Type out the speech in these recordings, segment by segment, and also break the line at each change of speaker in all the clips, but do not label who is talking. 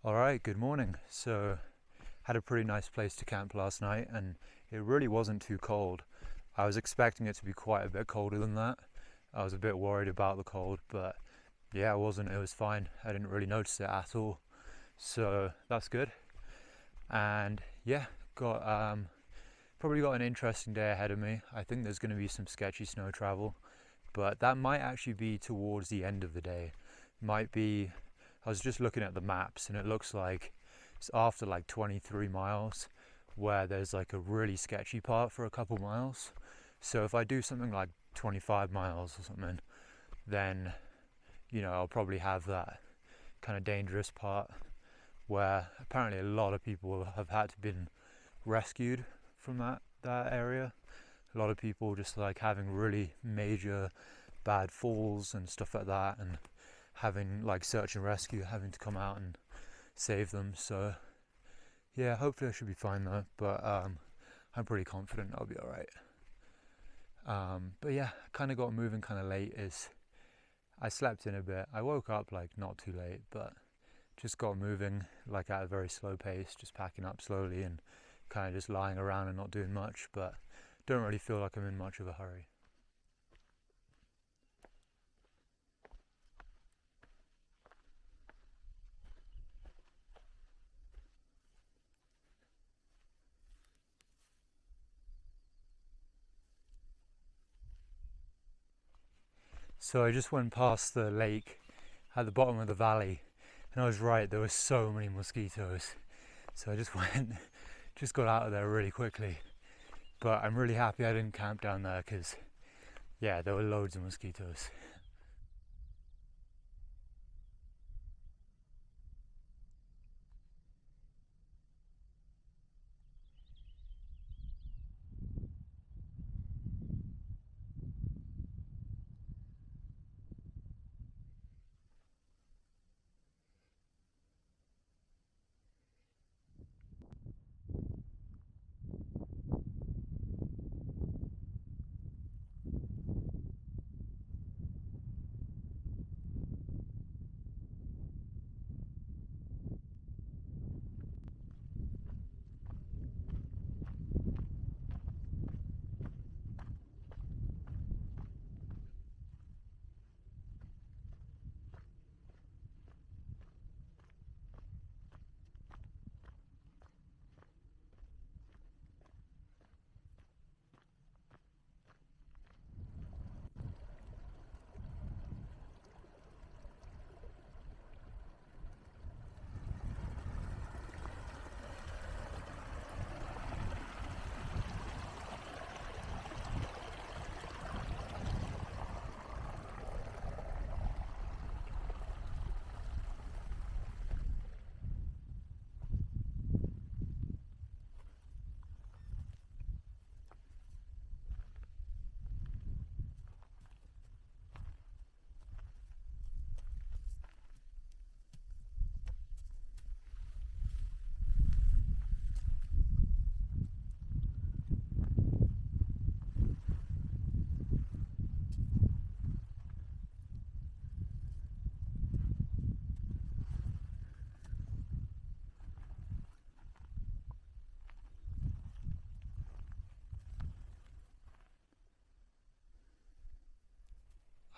Alright, good morning. So, had a pretty nice place to camp last night and it really wasn't too cold. I was expecting it to be quite a bit colder than that. I was a bit worried about the cold, but yeah, it wasn't. It was fine. I didn't really notice it at all. So, that's good. And yeah, got probably got an interesting day ahead of me. I think there's going to be some sketchy snow travel, but that might actually be towards the end of the day. Might be. I was just looking at the maps and it looks like it's after like 23 miles where there's like a really sketchy part for a couple miles. So if I do something like 25 miles or something, then I'll probably have that kind of dangerous part where apparently a lot of people have had to been rescued from that area. A lot of people just like having really major bad falls and stuff like that, and having like search and rescue having to come out and save them. So yeah, hopefully I should be fine though, but I'm pretty confident I'll be alright. But yeah, kind of got moving kind of late. Is I slept in a bit. I woke up like not too late, but just got moving like at a very slow pace, just packing up slowly and kind of just lying around and not doing much, but don't really feel like I'm in much of a hurry. So I just went past the lake at the bottom of the valley, and I was right, there were so many mosquitoes. So I just just got out of there really quickly. But I'm really happy I didn't camp down there because, yeah, there were loads of mosquitoes.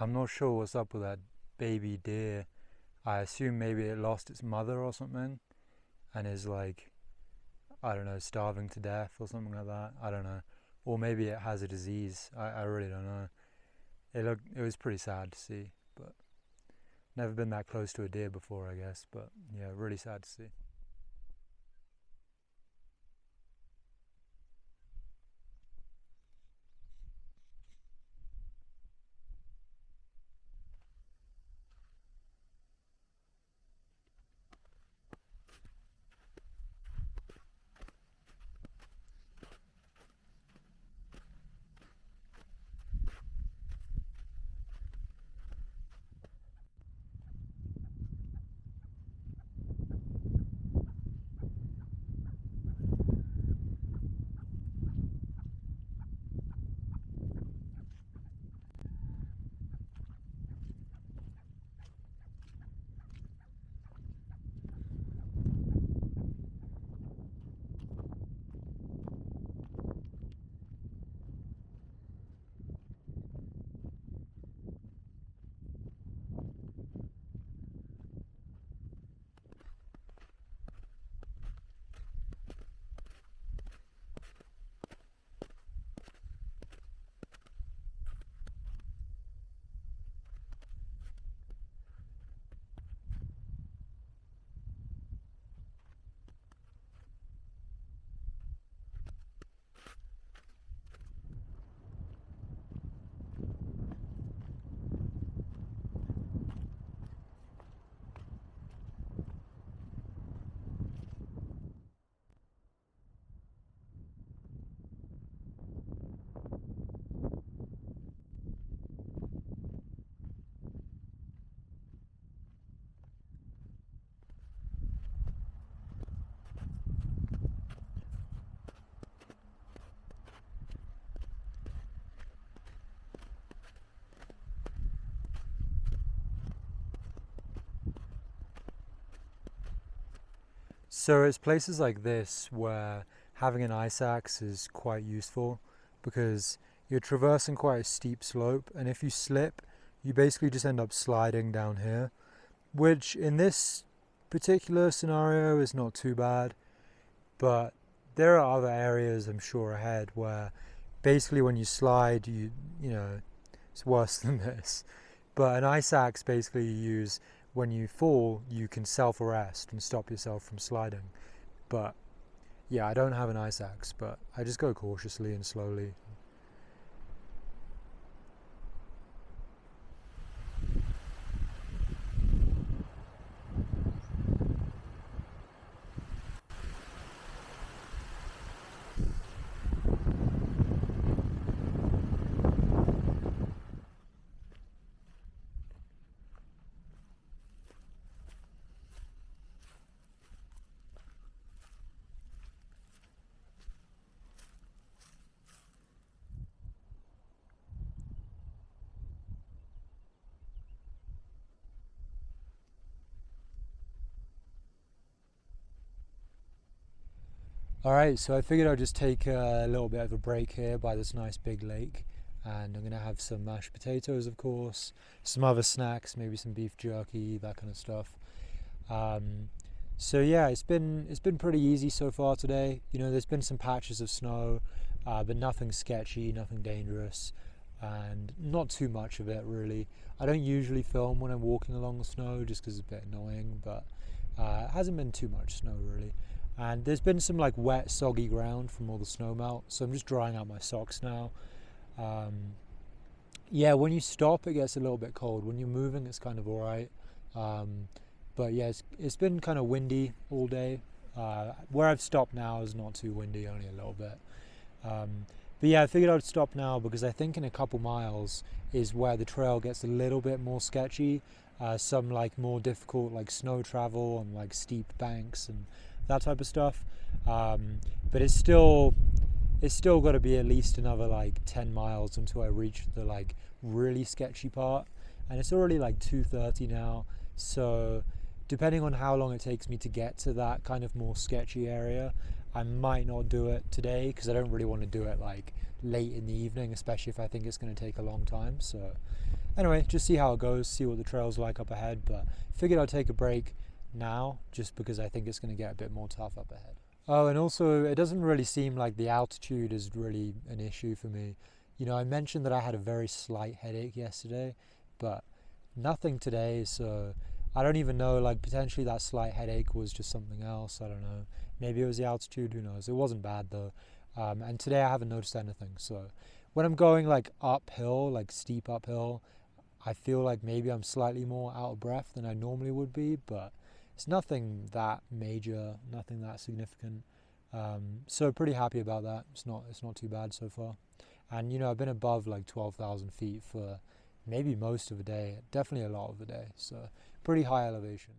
I'm not sure what's up with that baby deer. I assume maybe it lost its mother or something and is like, I don't know, starving to death or something like that. I don't know. Or maybe it has a disease. I really don't know. It was pretty sad to see, but never been that close to a deer before, I guess. But yeah, really sad to see. So it's places like this where having an ice axe is quite useful because you're traversing quite a steep slope, and if you slip, you basically just end up sliding down here, which in this particular scenario is not too bad, but there are other areas I'm sure ahead where basically when you slide, you know, it's worse than this. But an ice axe basically you use when you fall, you can self-arrest and stop yourself from sliding. But yeah, I don't have an ice axe, but I just go cautiously and slowly. Alright, so I figured I'd just take a little bit of a break here by this nice big lake, and I'm going to have some mashed potatoes, of course, some other snacks, maybe some beef jerky, that kind of stuff. So yeah, it's been pretty easy so far today. You know, there's been some patches of snow, but nothing sketchy, nothing dangerous, and not too much of it really. I don't usually film when I'm walking along the snow just because it's a bit annoying, but it hasn't been too much snow really. And there's been some like wet, soggy ground from all the snow melt, so I'm just drying out my socks now. Um, yeah, when you stop, it gets a little bit cold. When you're moving, it's kind of alright. Um, but yeah, it's been kind of windy all day. Where I've stopped now is not too windy, only a little bit. But yeah, I figured I'd stop now because I think in a couple miles is where the trail gets a little bit more sketchy. Some like more difficult like snow travel and like steep banks and that type of stuff. But it's still got to be at least another like 10 miles until I reach the like really sketchy part, and it's already like 2:30 now, so depending on how long it takes me to get to that kind of more sketchy area, I might not do it today because I don't really want to do it like late in the evening, especially if I think it's going to take a long time. So anyway, just see how it goes, see what the trail's like up ahead, but figured I'd take a break now just because I think it's going to get a bit more tough up ahead. Oh, and also it doesn't really seem like the altitude is really an issue for me. You know, I mentioned that I had a very slight headache yesterday, but nothing today, so I don't even know, like potentially that slight headache was just something else, I don't know. Maybe it was the altitude, who knows. It wasn't bad though. And today I haven't noticed anything, so when I'm going like uphill, like steep uphill, I feel like maybe I'm slightly more out of breath than I normally would be, but it's nothing that major, nothing that significant. So pretty happy about that. It's not too bad so far. And you know, I've been above like 12,000 feet for maybe most of the day, definitely a lot of the day. So pretty high elevation.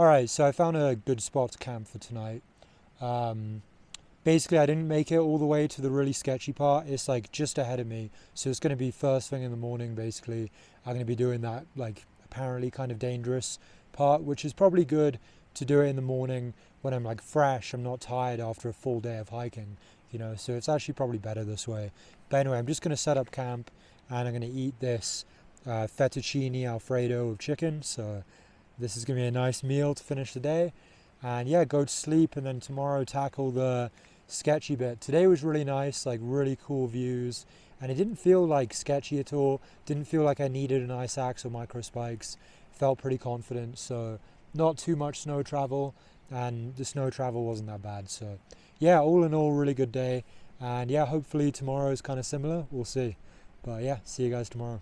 Alright, so I found a good spot to camp for tonight. Basically I didn't make it all the way to the really sketchy part. It's like just ahead of me, so it's going to be first thing in the morning. Basically I'm going to be doing that like apparently kind of dangerous part, which is probably good to do it in the morning when I'm like fresh, I'm not tired after a full day of hiking, you know, so it's actually probably better this way. But anyway, I'm just going to set up camp and I'm going to eat this fettuccine alfredo of chicken. So this is going to be a nice meal to finish the day, and yeah, go to sleep, and then tomorrow tackle the sketchy bit. Today was really nice, like really cool views, and it didn't feel like sketchy at all. Didn't feel like I needed an ice axe or micro spikes. Felt pretty confident, so not too much snow travel, and the snow travel wasn't that bad. So yeah, all in all, really good day, and yeah, hopefully tomorrow is kind of similar. We'll see, but yeah, see you guys tomorrow.